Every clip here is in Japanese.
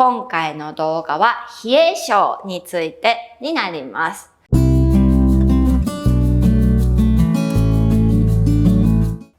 今回の動画は冷え性についてになります。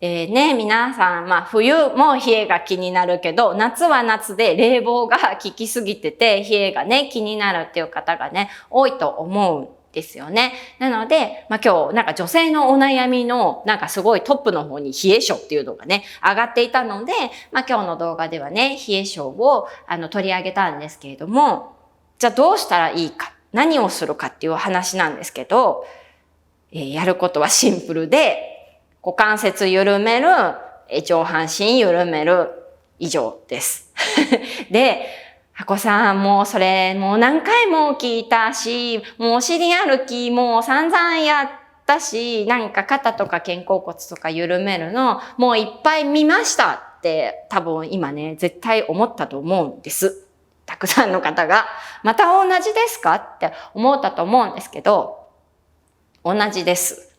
皆さん、冬も冷えが気になるけど、夏は夏で冷房が効きすぎてて、冷えがね、気になるっていう方がね、多いと思うんですよね。なので、今日女性のお悩みのすごいトップの方に冷え性っていうのがね、上がっていたので、今日の動画ではね、冷え性を取り上げたんですけれども、じゃあどうしたらいいか、何をするかっていう話なんですけど、やることはシンプルで、股関節緩める、上半身緩める、以上です。で、ハコさん、もうそれもう何回も聞いたし、もうお尻歩きもう散々やったし、肩とか肩甲骨とか緩めるの、もういっぱい見ましたって多分今ね、絶対思ったと思うんです。たくさんの方が。また同じですかって思ったと思うんですけど、同じです。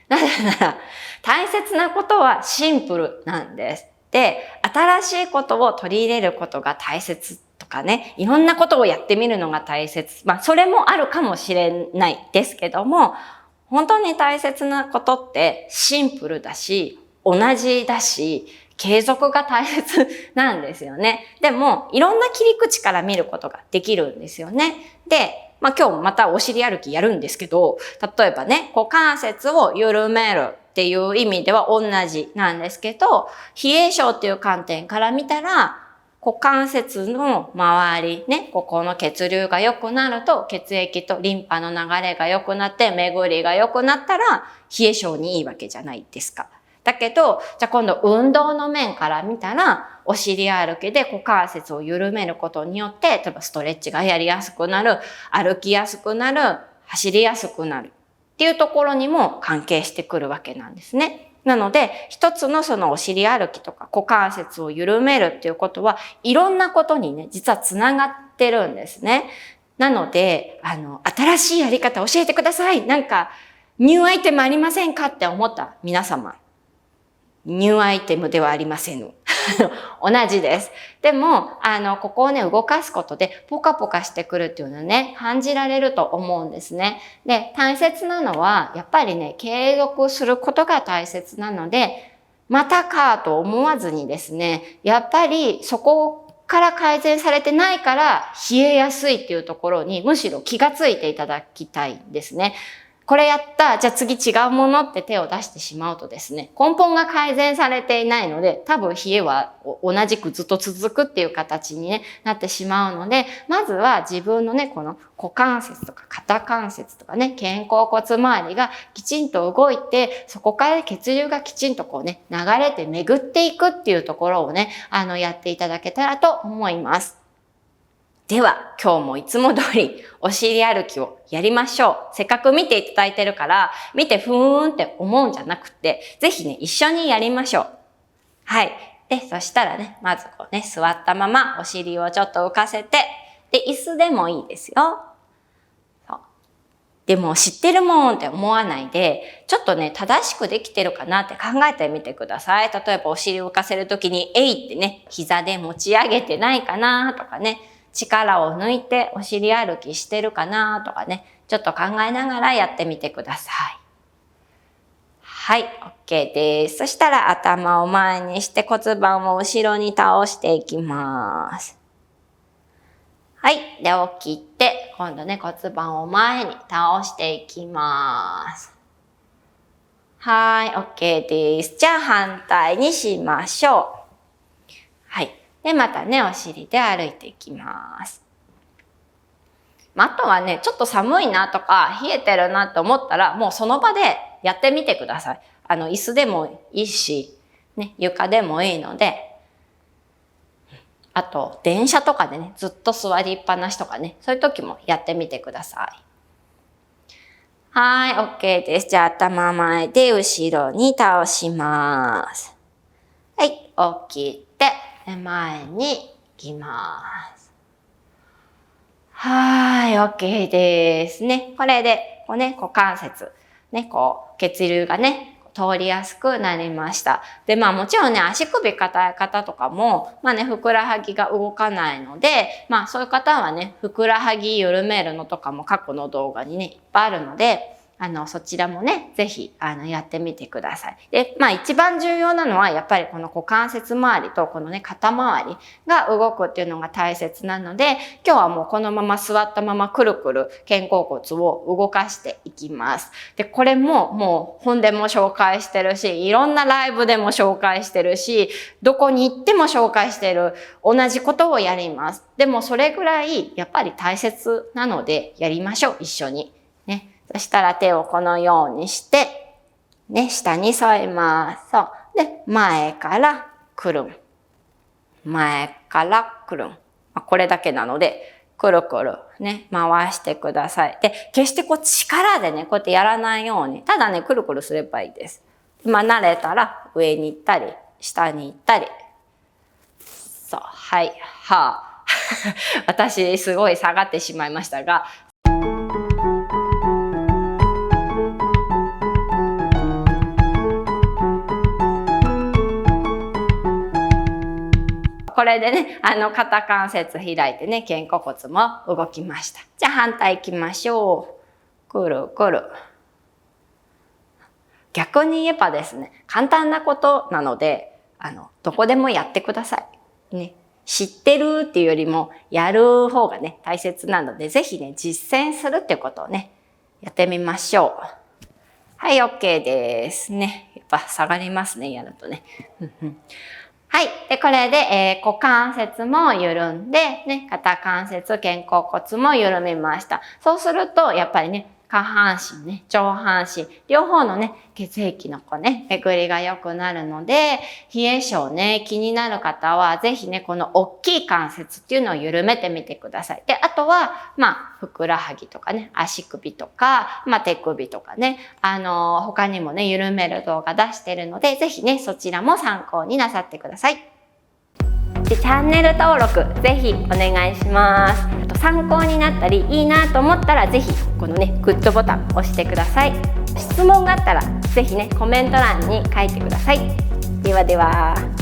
なぜなら、大切なことはシンプルなんです。で、新しいことを取り入れることが大切とかね、いろんなことをやってみるのが大切。それもあるかもしれないですけども、本当に大切なことってシンプルだし、同じだし、継続が大切なんですよね。でも、いろんな切り口から見ることができるんですよね。で、今日またお尻歩きやるんですけど、例えばね、股関節を緩めるっていう意味では同じなんですけど、冷え性っていう観点から見たら、股関節の周りね、ここの血流が良くなると、血液とリンパの流れが良くなって、巡りが良くなったら、冷え性にいいわけじゃないですか。だけど、じゃあ今度運動の面から見たら、お尻歩きで股関節を緩めることによって、例えばストレッチがやりやすくなる、歩きやすくなる、走りやすくなるっていうところにも関係してくるわけなんですね。なので、一つのそのお尻歩きとか股関節を緩めるっていうことは、いろんなことにね、実はつながってるんですね。なので、新しいやり方教えてください。ニューアイテムありませんかって思った皆様。ニューアイテムではありません。同じです。でも、ここをね、動かすことで、ポカポカしてくるっていうのをね、感じられると思うんですね。で、大切なのは、やっぱりね、継続することが大切なので、またかと思わずにですね、やっぱりそこから改善されてないから冷えやすいっていうところに、むしろ気がついていただきたいんですね。これやった、じゃあ次違うものって手を出してしまうとですね、根本が改善されていないので、多分冷えは同じくずっと続くっていう形に、なってしまうので、まずは自分のね、この股関節とか肩関節とかね、肩甲骨周りがきちんと動いて、そこから血流がきちんと流れて巡っていくっていうところをね、やっていただけたらと思います。では、今日もいつも通りお尻歩きをやりましょう。せっかく見ていただいてるから、見てふーんって思うんじゃなくて、ぜひね、一緒にやりましょう。はい。で、そしたらね、まず座ったままお尻をちょっと浮かせて、で、椅子でもいいですよ。そう。でも、知ってるもんって思わないで、ちょっとね、正しくできてるかなって考えてみてください。例えば、お尻を浮かせるときに、えいってね、膝で持ち上げてないかなとかね、力を抜いてお尻歩きしてるかなとかね、ちょっと考えながらやってみてください。はい、OK です。そしたら頭を前にして骨盤を後ろに倒していきます。はい、で起きて、今度ね骨盤を前に倒していきます。はい、OK です。じゃあ反対にしましょう。はい。で、またね、お尻で歩いていきます。あとはね、ちょっと寒いなとか、冷えてるなと思ったら、もうその場でやってみてください。椅子でもいいし、ね、床でもいいので、あと、電車とかでね、ずっと座りっぱなしとかね、そういう時もやってみてください。はい、OK です。じゃあ頭前で後ろに倒します。はい、起きて、前に行きます。はい、OK ですね。これで、股関節、ね、血流がね、通りやすくなりました。で、もちろんね、足首硬い方とかも、ふくらはぎが動かないので、そういう方はね、ふくらはぎ緩めるのとかも過去の動画にね、いっぱいあるので、そちらもね、ぜひ、やってみてください。で、一番重要なのは、やっぱりこの股関節周りと、このね、肩周りが動くっていうのが大切なので、今日はもうこのまま座ったままくるくる肩甲骨を動かしていきます。で、これももう本でも紹介してるし、いろんなライブでも紹介してるし、どこに行っても紹介してる、同じことをやります。でもそれぐらい、やっぱり大切なので、やりましょう、一緒に。ね。そしたら手をこのようにして、ね、下に添えます。そう。で、前からくるん。前からくるん。これだけなので、くるくるね、回してください。で、決してこう力でね、こうやってやらないように、ただね、くるくるすればいいです。慣れたら上に行ったり、下に行ったり。そう、はい、はぁ。私、すごい下がってしまいましたが、これでね、肩関節開いてね、肩甲骨も動きました。じゃあ反対行きましょう。くるくる。逆に言えばですね、簡単なことなので、どこでもやってください。ね。知ってるっていうよりも、やる方がね、大切なので、ぜひね、実践するっていうことをね、やってみましょう。はい、OK ですね。やっぱ下がりますね、やるとね。はい。で、これで、股関節も緩んで、ね、肩関節、肩甲骨も緩みました。そうすると、やっぱりね、下半身ね、上半身、両方のね、血液の巡りが良くなるので、冷え性ね、気になる方は、ぜひね、この大きい関節っていうのを緩めてみてください。で、あとは、ふくらはぎとかね、足首とか、手首とかね、他にもね、緩める動画出してるので、ぜひね、そちらも参考になさってください。で、チャンネル登録ぜひお願いします。あと参考になったりいいなと思ったらぜひこのねグッドボタン押してください。質問があったらぜひねコメント欄に書いてください。ではでは。